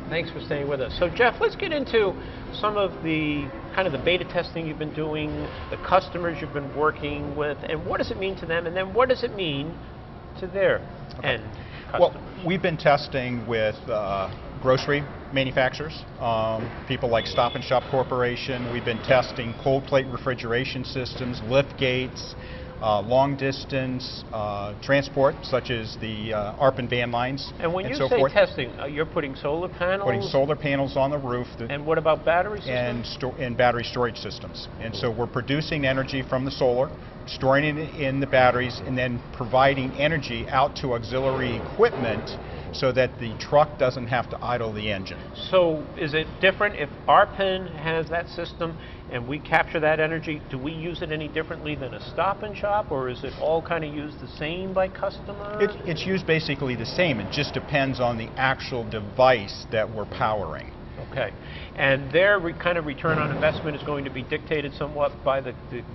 Thanks for staying with us. So Jeff, let's get into some of the kind of the beta testing you've been doing, the customers you've been working with, and what does it mean to them, and then what does it mean to their end customers? Well, we've been testing with grocery manufacturers, people like Stop and Shop Corporation. We've been testing cold plate refrigeration systems, lift gates, long distance transport, such as the ARP and van lines. And when you so say forth. testing, you're putting solar panels? Putting solar panels on the roof. And what about battery systems? And battery storage systems. And so we're producing energy from the solar, storing it in the batteries, and then providing energy out to auxiliary equipment so that the truck doesn't have to idle the engine. So is it different if our pen has that system and we capture that energy? Do we use it any differently than a Stop and Shop, or is it all kind of used the same by customers? It's used basically the same. It just depends on the actual device that we're powering. Okay. And their kind of return on investment is going to be dictated somewhat by the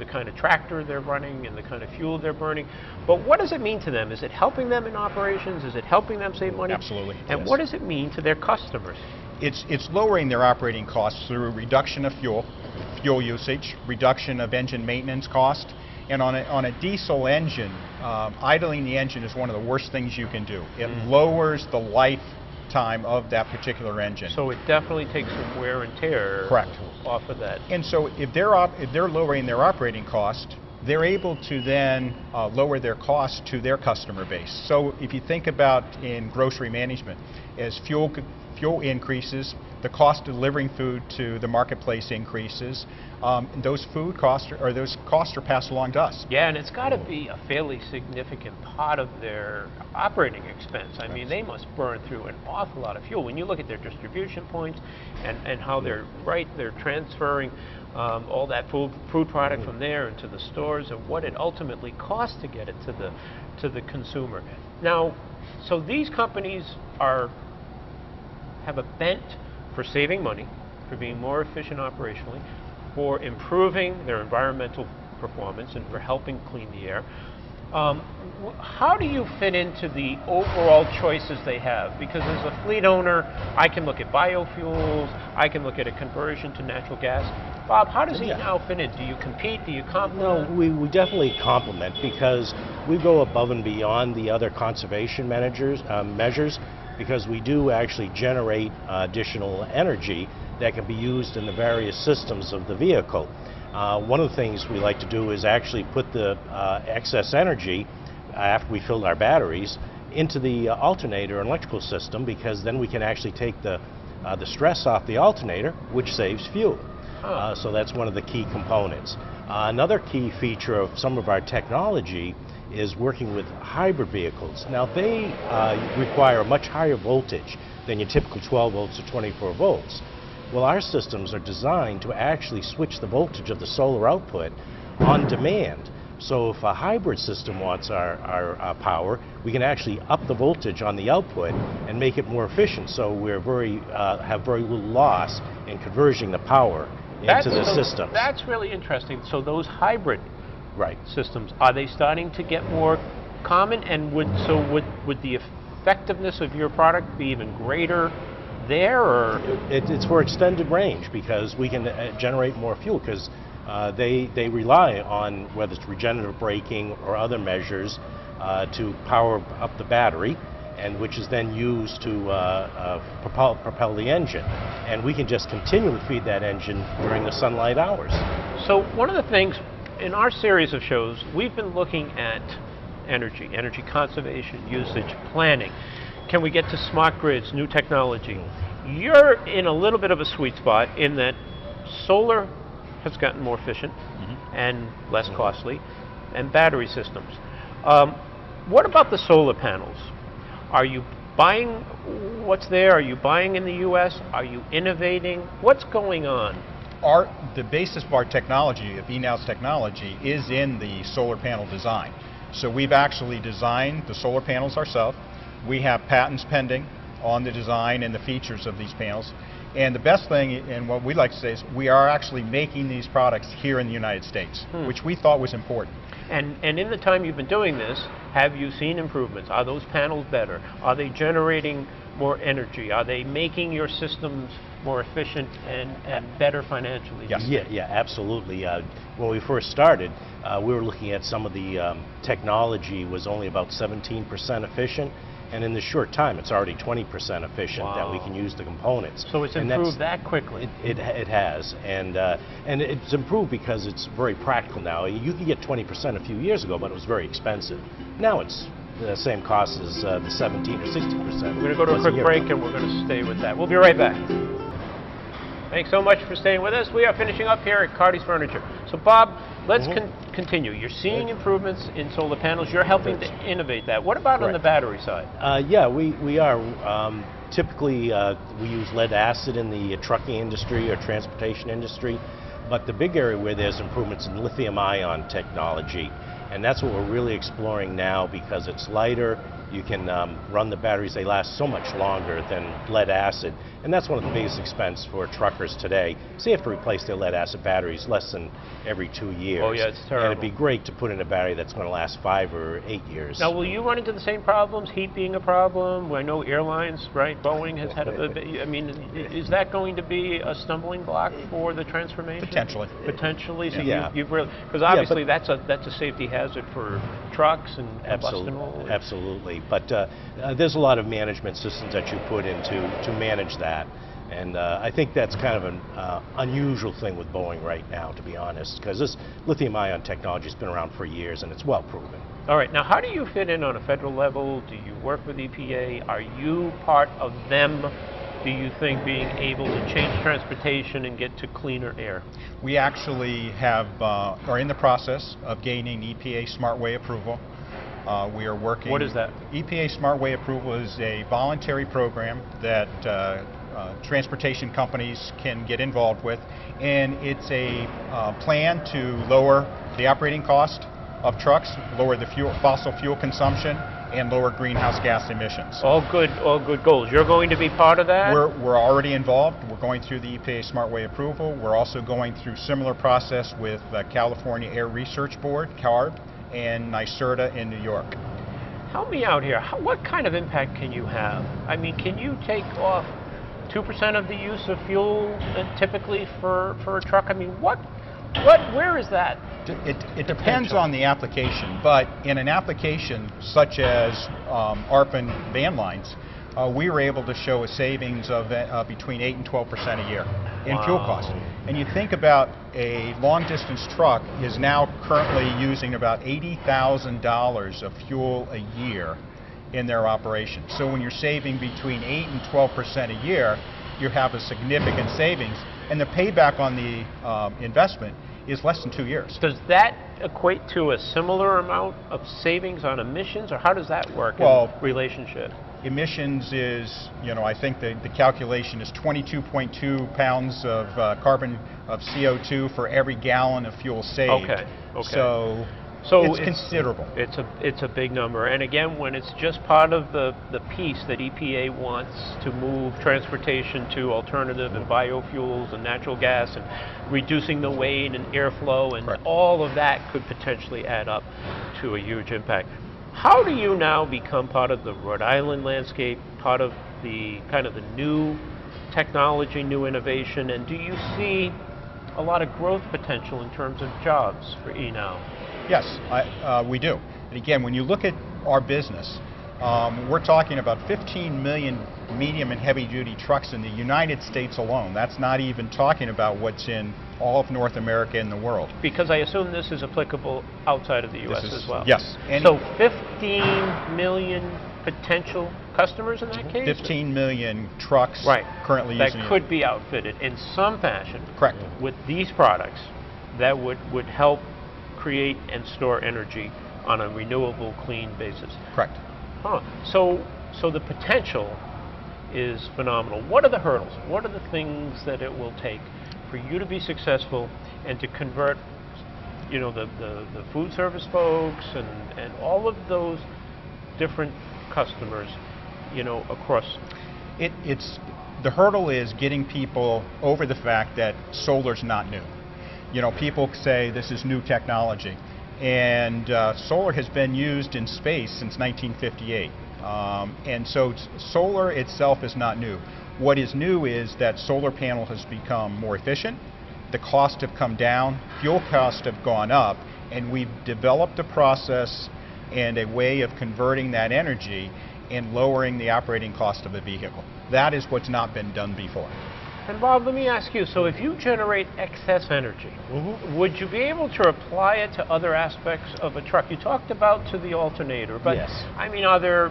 kind of tractor they're running and the kind of fuel they're burning. But what does it mean to them? Is it helping them in operations? Is it helping them save money? Absolutely. And yes. What does it mean to their customers? It's lowering their operating costs through reduction of fuel usage, reduction of engine maintenance cost. And on a diesel engine, idling the engine is one of the worst things you can do. It lowers the lifetime of that particular engine. So it definitely takes some wear and tear. Correct. Off of that. And so if they're lowering their operating cost, they're able to then lower their cost to their customer base. So if you think about in grocery management, as fuel increases, the cost of delivering food to the marketplace increases. Those costs are passed along to us. Yeah, and it's got to be a fairly significant part of their operating expense. I mean, they must burn through an awful lot of fuel. When you look at their distribution points and how they're transferring all that food product from there into the stores, and what it ultimately costs to get it to the consumer. Now, so these companies have a bent for saving money, for being more efficient operationally, for improving their environmental performance, and for helping clean the air. How do you fit into the overall choices they have? Because as a fleet owner, I can look at biofuels, I can look at a conversion to natural gas. Bob, how does eNow fit in? Do you compete? Do you complement? No, we definitely complement, because we go above and beyond the other conservation measures, because we do actually generate additional energy that can be used in the various systems of the vehicle. One of the things we like to do is actually put the excess energy, after we fill our batteries, into the alternator and electrical system, because then we can actually take the stress off the alternator, which saves fuel. So that's one of the key components. Another key feature of some of our technology is working with hybrid vehicles. Now, they require a much higher voltage than your typical 12 volts or 24 volts. Well, our systems are designed to actually switch the voltage of the solar output on demand. So if a hybrid system wants our power, we can actually up the voltage on the output and make it more efficient, so we're have very little loss in converting the power into the system. That's really interesting. So those hybrid systems, are they starting to get more common, and would the effectiveness of your product be even greater there, or? It's for extended range, because we can generate more fuel, because they rely on whether it's regenerative braking or other measures to power up the battery, and which is then used to propel the engine. And we can just continually feed that engine during the sunlight hours. So one of the things in our series of shows, we've been looking at energy conservation, usage, planning. Can we get to smart grids, new technology? You're in a little bit of a sweet spot in that solar has gotten more efficient and less costly, and battery systems. What about the solar panels? Are you buying what's there? Are you buying in the U.S.? Are you innovating? What's going on? The basis of our technology, of eNow's technology, is in the solar panel design. So we've actually designed the solar panels ourselves. We have patents pending on the design and the features of these panels. And the best thing, and what we like to say, is we are actually making these products here in the United States, which we thought was important. And in the time you've been doing this, have you seen improvements? Are those panels better? Are they generating more energy? Are they making your systems more efficient and better financially? Yes. Yeah, absolutely. When we first started, we were looking at some of the technology was only about 17% efficient, and in this short time, it's already 20% efficient that we can use the components. So it's improved that quickly. It has, and it's improved because it's very practical now. You could get 20% a few years ago, but it was very expensive. Now it's the same cost as the 17 or 60%. We're going to go to a quick break, and we're going to stay with that. We'll be right back. Thanks so much for staying with us. We are finishing up here at Carty's Furniture. So Bob, let's continue. You're seeing improvements in solar panels. You're helping to innovate that. What about on the battery side? Yeah, we are. Typically, we use lead acid in the trucking industry or transportation industry, but the big area where there's improvements in lithium-ion technology, and that's what we're really exploring now because it's lighter. You can run the batteries, they last so much longer than lead acid, and that's one of the biggest expense for truckers today. So they have to replace their lead acid batteries less than every 2 years. Oh yeah, it's terrible. And it'd be great to put in a battery that's going to last 5 or 8 years. Now, will you run into the same problems, heat being a problem? I know airlines, right, Boeing has had I mean, is that going to be a stumbling block for the transformation? Potentially. Potentially? So yeah. you've really, because obviously that's a safety hazard for trucks and combustion oil. Absolutely. But there's a lot of management systems that you put in to manage that. And I think that's kind of an unusual thing with Boeing right now, to be honest, because this lithium-ion technology has been around for years and it's well proven. All right, now how do you fit in on a federal level? Do you work with EPA? Are you part of them, do you think, being able to change transportation and get to cleaner air? We actually are in the process of gaining EPA Smart Way approval. We are working... What is that? EPA Smart Way approval is a voluntary program that transportation companies can get involved with, and it's a plan to lower the operating cost of trucks, lower the fossil fuel consumption, and lower greenhouse gas emissions. All good goals. You're going to be part of that? We're already involved. We're going through the EPA Smart Way approval. We're also going through similar process with California Air Research Board, CARB, and NYSERDA in New York. Help me out here. What kind of impact can you have? I mean, can you take off 2% of the use of fuel typically for a truck? I mean, where is that? It depends on the application, but in an application such as ARPA van lines, we were able to show a savings of between 8 and 12% a year in fuel costs. And you think about a long-distance truck is now currently using about $80,000 of fuel a year in their operation. So when you're saving between 8 and 12% a year, you have a significant savings, and the payback on the investment is less than 2 years. Does that equate to a similar amount of savings on emissions, or how does that work in relationship? Emissions is, I think the calculation is 22.2 pounds of carbon of CO2 for every gallon of fuel saved. Okay. So it's considerable. It's a big number. And again, when it's just part of the piece that EPA wants to move transportation to alternative and biofuels and natural gas and reducing the weight and airflow and all of that could potentially add up to a huge impact. How do you now become part of the Rhode Island landscape, part of the kind of the new technology, new innovation, and do you see a lot of growth potential in terms of jobs for eNow? Yes, we do. And again, when you look at our business, we're talking about 15 million medium and heavy-duty trucks in the United States alone. That's not even talking about what's in all of North America and the world. Because I assume this is applicable outside of the U.S. as well. Yes. So 15 million potential customers in that case? 15 million trucks currently using it. That could be outfitted in some fashion with these products that would help create and store energy on a renewable, clean basis. Correct. So the potential is phenomenal. What are the hurdles? What are the things that it will take for you to be successful and to convert, the food service folks and all of those different customers, across? The hurdle is getting people over the fact that solar's not new. People say this is new technology. And solar has been used in space since 1958. And so solar itself is not new. What is new is that solar panel has become more efficient, the costs have come down, fuel costs have gone up, and we've developed a process and a way of converting that energy and lowering the operating cost of a vehicle. That is what's not been done before. And Bob, let me ask you, so if you generate excess energy, would you be able to apply it to other aspects of a truck? You talked about to the alternator, but Yes. I mean, are there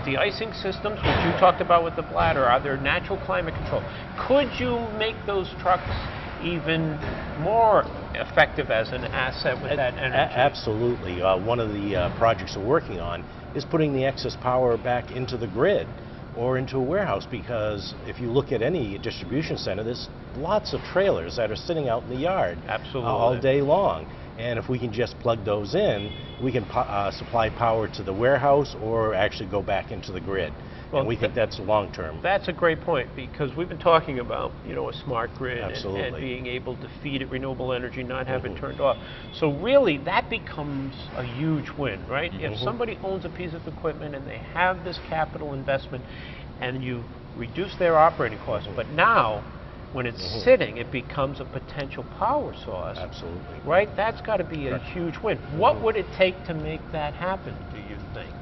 de-icing systems, which you talked about with the bladder? Are there natural climate control? Could you make those trucks even more effective as an asset with that energy? Absolutely. One of the projects we're working on is putting the excess power back into the grid or into a warehouse, because if you look at any distribution center, there's lots of trailers that are sitting out in the yard all day long. And if we can just plug those in, we can supply power to the warehouse or actually go back into the grid. Well, and we think that's long term. That's a great point, because we've been talking about, you know, a smart grid and being able to feed it renewable energy, not have it turned off. So really, that becomes a huge win, right? If somebody owns a piece of equipment and they have this capital investment and you reduce their operating costs, but now when it's sitting, it becomes a potential power source. Absolutely. Right? That's got to be a huge win. What would it take to make that happen, do you think?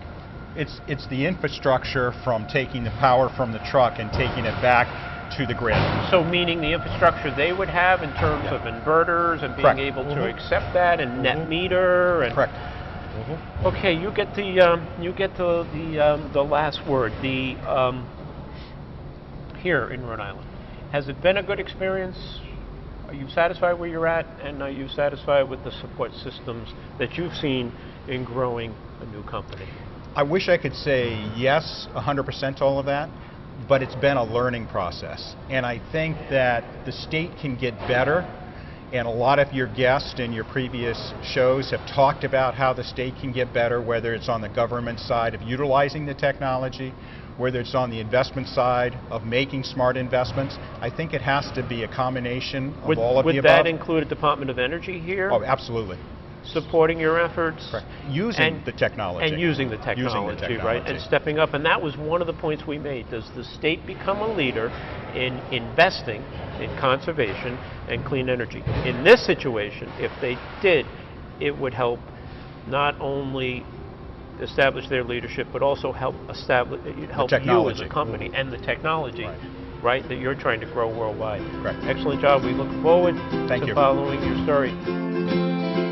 It's the infrastructure from taking the power from the truck and taking it back to the grid. So meaning the infrastructure they would have in terms of inverters and being able to accept that, and net meter, and correct. Okay, you get the last word. Here in Rhode Island, has it been a good experience? Are you satisfied where you're at, and are you satisfied with the support systems that you've seen in growing a new company? I wish I could say yes, 100% to all of that, but it's been a learning process. And I think that the state can get better, and a lot of your guests in your previous shows have talked about how the state can get better, whether it's on the government side of utilizing the technology, whether it's on the investment side of making smart investments. I think it has to be a combination of all of the above. Would that include a Department of Energy here? Oh, absolutely. Supporting your efforts? Correct. Using the technology. And using the technology, right? And stepping up. And that was one of the points we made. Does the state become a leader in investing in conservation and clean energy? In this situation, if they did, it would help not only establish their leadership, but also help establish you as a company and the technology, right, that you're trying to grow worldwide. Correct. Excellent job. We look forward to following your story.